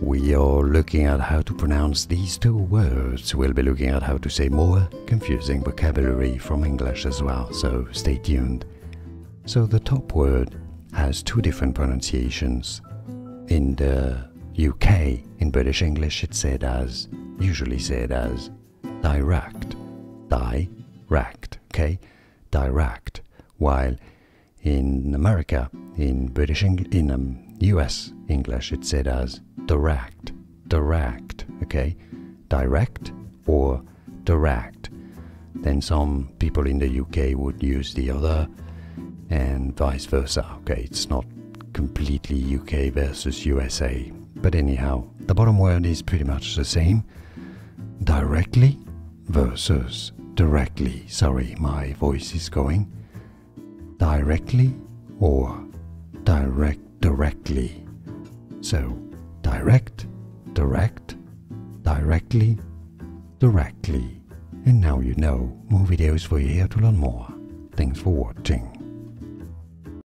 we are looking at how to pronounce these two words. We'll be looking at how to say more confusing vocabulary from English as well, so stay tuned. So the top word has two different pronunciations. In the UK, in British English, it's usually said as direct, okay, direct. While in America, in US English, it's said as direct, okay, direct or direct. Then some people in the UK would use the other, and vice versa. Okay, it's not completely UK versus USA, but anyhow, the bottom word is pretty much the same. Directly versus directly. Sorry, my voice is going. Directly or directly. So, direct, directly. And now you know. More videos for you here to learn more. Thanks for watching.